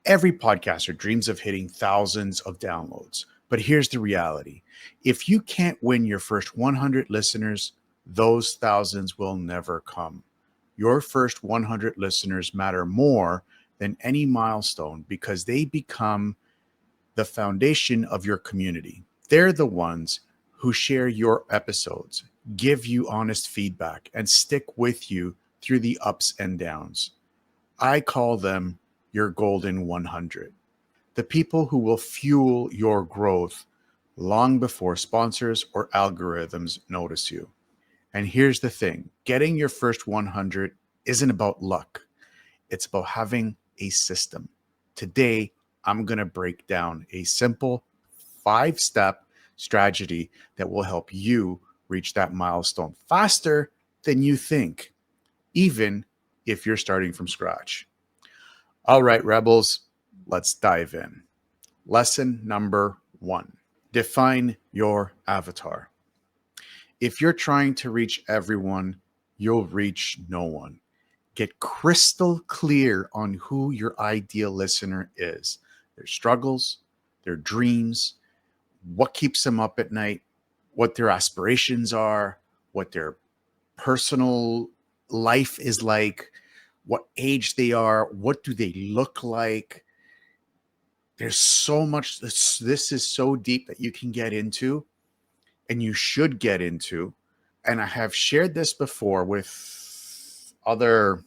Every podcaster dreams of hitting thousands of downloads. But here's the reality. If you can't win your first 100 listeners, those thousands will never come. Your first 100 listeners matter more than any milestone because they become the foundation of your community. They're the ones who share your episodes, give you honest feedback, and stick with you through the ups and downs. I call them your golden 100. The people who will fuel your growth long before sponsors or algorithms notice you. And here's the thing, getting your first 100 isn't about luck. It's about having a system. Today, I'm going to break down a simple 5-step strategy that will help you reach that milestone faster than you think, even if you're starting from scratch. All right, Rebels, let's dive in. Lesson number 1, define your avatar. If you're trying to reach everyone, you'll reach no one. Get crystal clear on who your ideal listener is, their struggles, their dreams, what keeps them up at night, what their aspirations are, what their personal life is like, what age they are, what do they look like. There's so much, this is so deep that you can get into and you should get into. And I have shared this before with other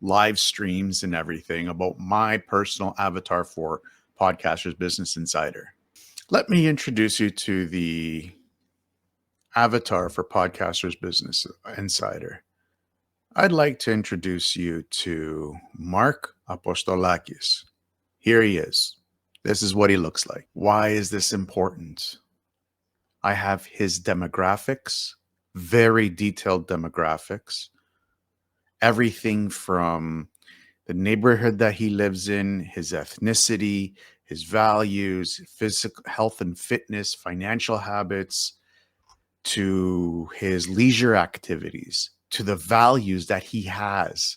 live streams and everything about my personal avatar for Podcasters Business Insider. Let me introduce you to the avatar for Podcasters Business Insider. I'd like to introduce you to Mark Apostolakis. Here he is. This is what he looks like. Why is this important? I have his demographics, very detailed demographics. Everything from the neighborhood that he lives in, his ethnicity, his values, physical health and fitness, financial habits, to his leisure activities, to the values that he has,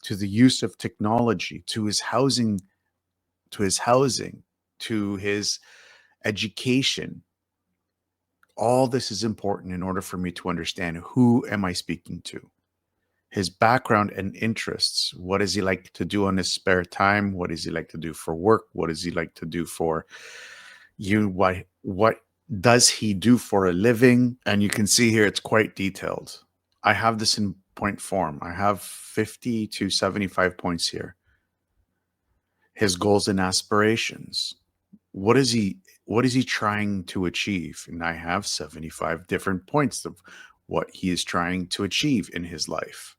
to the use of technology, to his housing, to his education. All this is important in order for me to understand who am I speaking to. His background and interests. What does he like to do on his spare time? What does he like to do for work? What does he like to do for you? What does he do for a living? And you can see here it's quite detailed. I have this in point form. I have 50 to 75 points here. His goals and aspirations. What is he trying to achieve? And I have 75 different points of what he is trying to achieve in his life.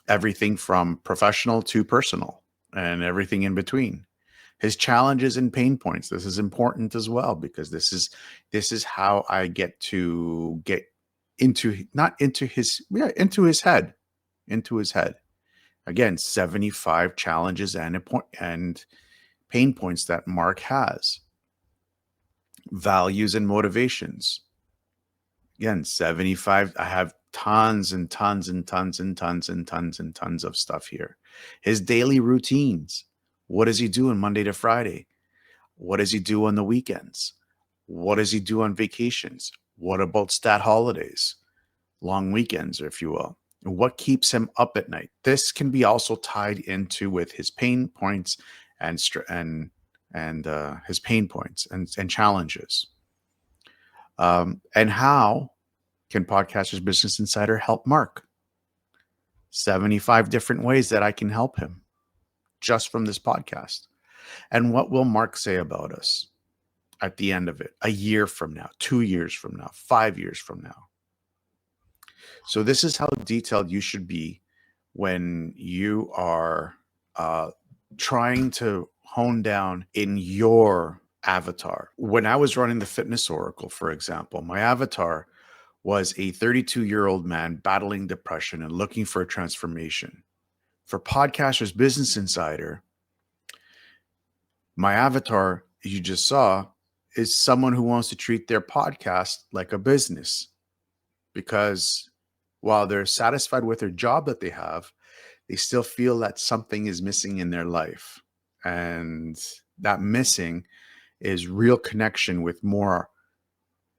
Everything from professional to personal and everything in between. His challenges and pain points. This is important as well because this is how I get into his head. Again, 75 challenges and pain points that Mark has. Values and motivations. Again, 75. I have tons and tons and tons and tons and tons and tons of stuff here. His daily routines. What does he do on Monday to Friday? What does he do on the weekends? What does he do on vacations? What about stat holidays? Long weekends, if you will. And what keeps him up at night? This can be also tied into with his pain points and his pain points and challenges. And how can Podcasters Business Insider help Mark? 75 different ways that I can help him just from this podcast. And what will Mark say about us at the end of it? A year from now, 2 years from now, 5 years from now. So this is how detailed you should be when you are trying to hone down in your avatar. When I was running the Fitness Oracle, for example, my avatar was a 32-year-old man battling depression and looking for a transformation. For Podcasters Business Insider, my avatar, you just saw, is someone who wants to treat their podcast like a business. Because while they're satisfied with their job that they have, they still feel that something is missing in their life. And that missing is real connection with more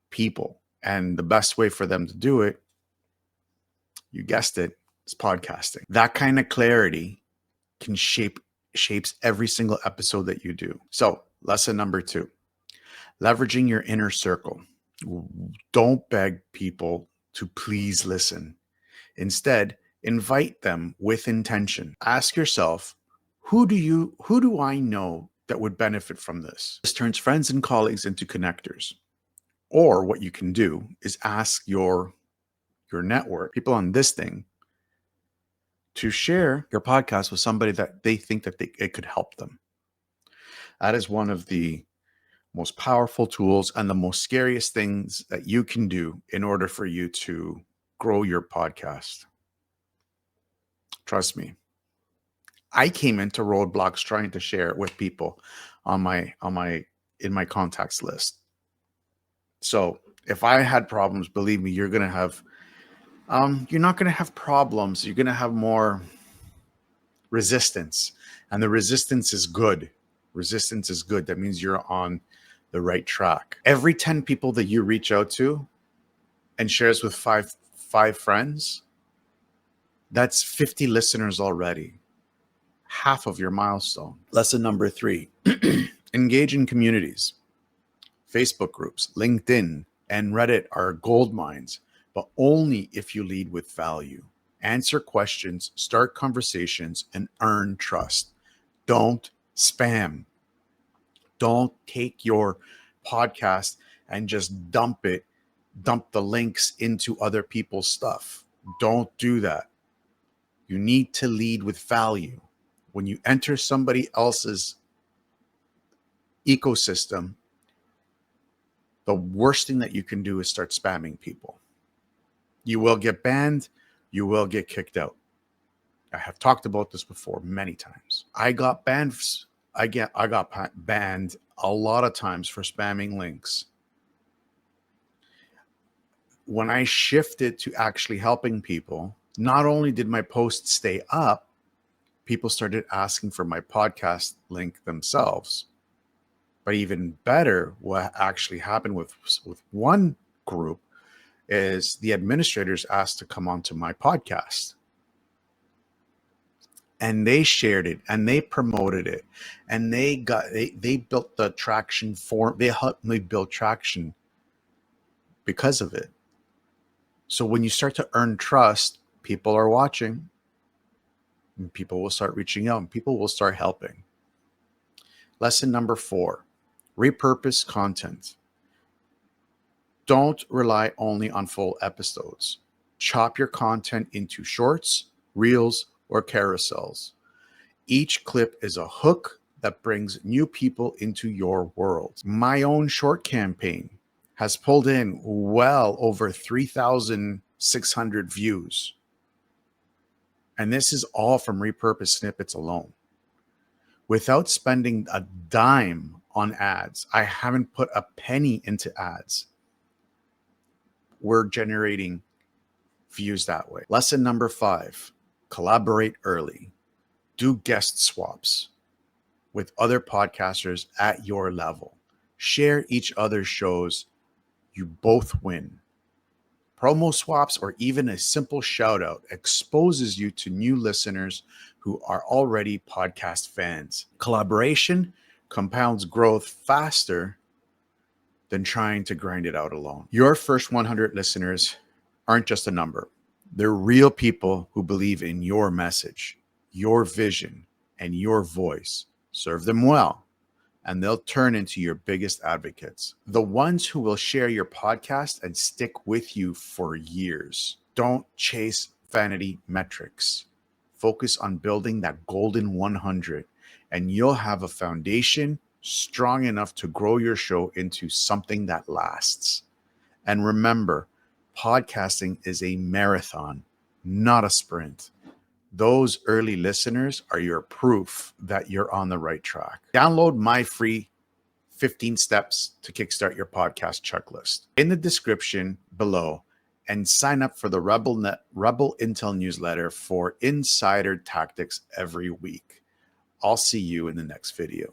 people. And the best way for them to do it, you guessed it, is podcasting. That kind of clarity can shapes every single episode that you do. So, lesson number 2, leveraging your inner circle. Don't beg people to please listen. Instead, invite them with intention. Ask yourself, who do I know that would benefit from this? This turns friends and colleagues into connectors. Or what you can do is ask your network, people on this thing, to share your podcast with somebody that they think that it could help them. That is one of the most powerful tools and the most scariest things that you can do in order for you to grow your podcast. Trust me. I came into roadblocks trying to share it with people in my contacts list. So if I had problems, believe me, you're not going to have problems. You're going to have more resistance, and the resistance is good. Resistance is good. That means you're on the right track. Every 10 people that you reach out to and shares with five friends, that's 50 listeners already. Half of your milestone. Lesson number 3, engage in communities. Facebook groups, LinkedIn, and Reddit are gold mines, but only if you lead with value. Answer questions, start conversations, and earn trust. Don't spam. Don't take your podcast and just dump the links into other people's stuff. Don't do that. You need to lead with value. When you enter somebody else's ecosystem, the worst thing that you can do is start spamming people. You will get banned. You will get kicked out. I have talked about this before many times. I got banned. I got banned a lot of times for spamming links. When I shifted to actually helping people, not only did my posts stay up, people started asking for my podcast link themselves. But even better, what actually happened with one group is the administrators asked to come onto my podcast. And they shared it and they promoted it. And they built the traction they helped me build traction because of it. So when you start to earn trust, people are watching and people will start reaching out and people will start helping. Lesson number 4, repurpose content. Don't rely only on full episodes. Chop your content into shorts, reels, or carousels. Each clip is a hook that brings new people into your world. My own short campaign has pulled in well over 3,600 views. And this is all from repurpose snippets alone. Without spending a dime on ads, I haven't put a penny into ads. We're generating views that way. Lesson number 5, collaborate early. Do guest swaps with other podcasters at your level. Share each other's shows. You both win. Promo swaps or even a simple shout out exposes you to new listeners who are already podcast fans. Collaboration compounds growth faster than trying to grind it out alone. Your first 100 listeners aren't just a number. They're real people who believe in your message, your vision, and your voice. Serve them well, and they'll turn into your biggest advocates. The ones who will share your podcast and stick with you for years. Don't chase vanity metrics. Focus on building that golden 100, and you'll have a foundation strong enough to grow your show into something that lasts. And remember, podcasting is a marathon, not a sprint. Those early listeners are your proof that you're on the right track. Download my free 15 steps to kickstart your podcast checklist. In the description below, and sign up for the Rebel Intel newsletter for insider tactics every week. I'll see you in the next video.